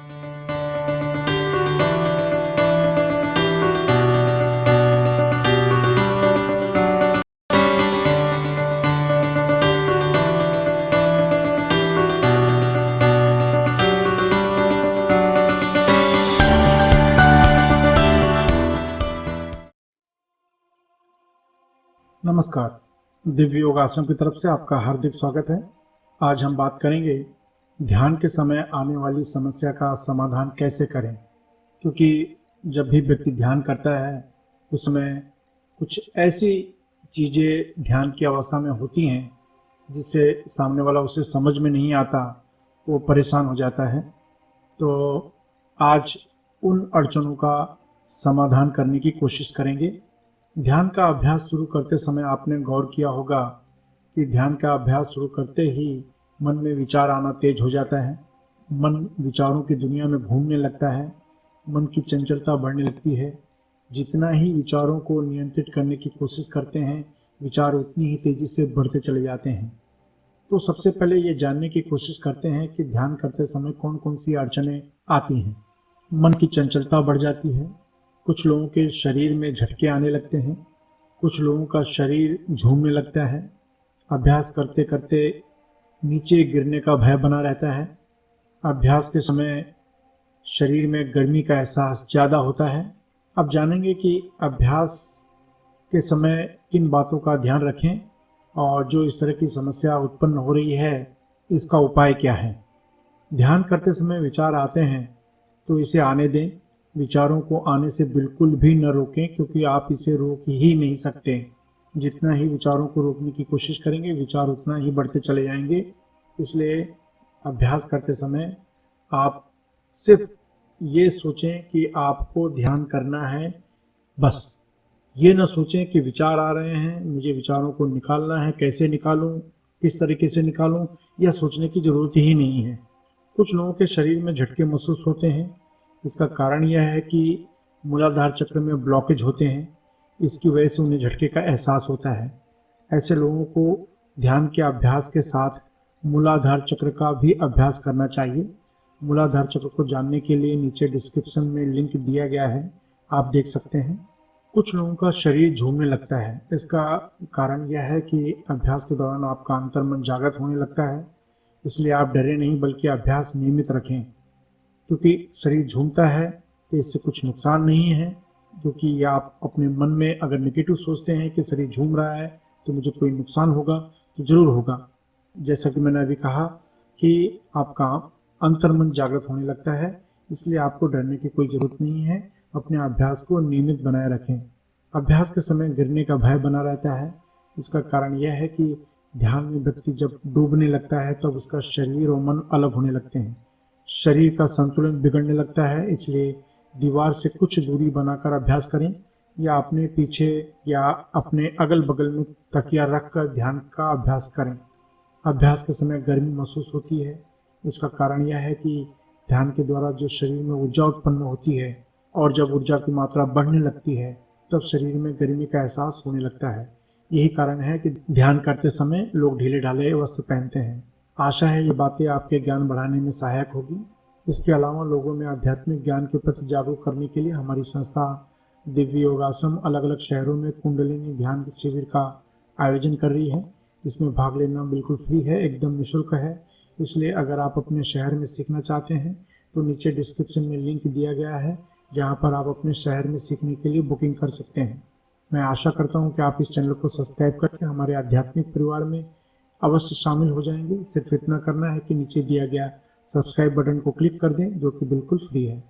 नमस्कार, दिव्य योग आश्रम की तरफ से आपका हार्दिक स्वागत है। आज हम बात करेंगे ध्यान के समय आने वाली समस्या का समाधान कैसे करें, क्योंकि जब भी व्यक्ति ध्यान करता है उसमें कुछ ऐसी चीज़ें ध्यान की अवस्था में होती हैं जिससे सामने वाला उसे समझ में नहीं आता, वो परेशान हो जाता है। तो आज उन अड़चनों का समाधान करने की कोशिश करेंगे। ध्यान का अभ्यास शुरू करते समय आपने गौर किया होगा कि ध्यान का अभ्यास शुरू करते ही मन में विचार आना तेज हो जाता है। मन विचारों की दुनिया में घूमने लगता है, मन की चंचलता बढ़ने लगती है। जितना ही विचारों को नियंत्रित करने की कोशिश करते हैं, विचार उतनी ही तेज़ी से बढ़ते चले जाते हैं। तो सबसे पहले ये जानने की कोशिश करते हैं कि ध्यान करते समय कौन कौन सी अड़चनें आती हैं। मन की चंचलता बढ़ जाती है, कुछ लोगों के शरीर में झटके आने लगते हैं, कुछ लोगों का शरीर झूमने लगता है, अभ्यास करते करते नीचे गिरने का भय बना रहता है, अभ्यास के समय शरीर में गर्मी का एहसास ज़्यादा होता है। अब जानेंगे कि अभ्यास के समय किन बातों का ध्यान रखें और जो इस तरह की समस्या उत्पन्न हो रही है इसका उपाय क्या है। ध्यान करते समय विचार आते हैं तो इसे आने दें, विचारों को आने से बिल्कुल भी न रोकें, क्योंकि आप इसे रोक ही नहीं सकते। जितना ही विचारों को रोकने की कोशिश करेंगे विचार उतना ही बढ़ते चले जाएंगे। इसलिए अभ्यास करते समय आप सिर्फ ये सोचें कि आपको ध्यान करना है, बस ये न सोचें कि विचार आ रहे हैं, मुझे विचारों को निकालना है, कैसे निकालूं, किस तरीके से निकालूं, यह सोचने की ज़रूरत ही नहीं है। कुछ लोगों के शरीर में झटके महसूस होते हैं, इसका कारण यह है कि मूलाधार चक्र में ब्लॉकेज होते हैं, इसकी वजह से उन्हें झटके का एहसास होता है। ऐसे लोगों को ध्यान के अभ्यास के साथ मूलाधार चक्र का भी अभ्यास करना चाहिए। मूलाधार चक्र को जानने के लिए नीचे डिस्क्रिप्शन में लिंक दिया गया है, आप देख सकते हैं। कुछ लोगों का शरीर झूमने लगता है, इसका कारण यह है कि अभ्यास के दौरान आपका अंतर्मन जागृत होने लगता है। इसलिए आप डरे नहीं, बल्कि अभ्यास नियमित रखें, क्योंकि शरीर झूमता है तो इससे कुछ नुकसान नहीं है। क्योंकि आप अपने मन में अगर नेगेटिव सोचते हैं कि शरीर झूम रहा है तो मुझे कोई नुकसान होगा, तो ज़रूर होगा। जैसा कि मैंने अभी कहा कि आपका अंतर्मन जागृत होने लगता है, इसलिए आपको डरने की कोई ज़रूरत नहीं है। अपने अभ्यास को नियमित बनाए रखें। अभ्यास के समय गिरने का भय बना रहता है, इसका कारण यह है कि ध्यान में व्यक्ति जब डूबने लगता है तब उसका शरीर और मन अलग होने लगते हैं, शरीर का संतुलन बिगड़ने लगता है। इसलिए दीवार से कुछ दूरी बनाकर अभ्यास करें, या अपने पीछे या अपने अगल बगल में तकिया रखकर ध्यान का अभ्यास करें। अभ्यास के समय गर्मी महसूस होती है, इसका कारण यह है कि ध्यान के द्वारा जो शरीर में ऊर्जा उत्पन्न होती है, और जब ऊर्जा की मात्रा बढ़ने लगती है तब शरीर में गर्मी का एहसास होने लगता है। यही कारण है कि ध्यान करते समय लोग ढीले ढाले वस्त्र पहनते हैं। आशा है ये बातें आपके ज्ञान बढ़ाने में सहायक होगी। इसके अलावा लोगों में आध्यात्मिक ज्ञान के प्रति जागरूक करने के लिए हमारी संस्था दिव्य योग आश्रम अलग अलग शहरों में कुंडलिनी ध्यान शिविर का आयोजन कर रही है। इसमें भाग लेना बिल्कुल फ्री है, एकदम निःशुल्क है। इसलिए अगर आप अपने शहर में सीखना चाहते हैं तो नीचे डिस्क्रिप्शन में लिंक दिया गया है, जहां पर आप अपने शहर में सीखने के लिए बुकिंग कर सकते हैं। मैं आशा करता हूं कि आप इस चैनल को सब्सक्राइब करके हमारे आध्यात्मिक परिवार में अवश्य शामिल हो जाएंगे। सिर्फ इतना करना है कि नीचे दिया गया सब्सक्राइब बटन को क्लिक कर दें, जो कि बिल्कुल फ्री है।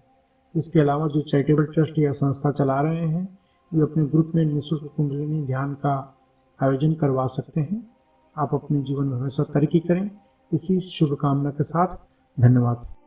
इसके अलावा जो चैरिटेबल ट्रस्ट या संस्था चला रहे हैं, ये अपने ग्रुप में निःशुल्क कुंडलिनी ध्यान का आयोजन करवा सकते हैं। आप अपने जीवन में हमेशा तरक्की करें, इसी शुभकामना के साथ धन्यवाद।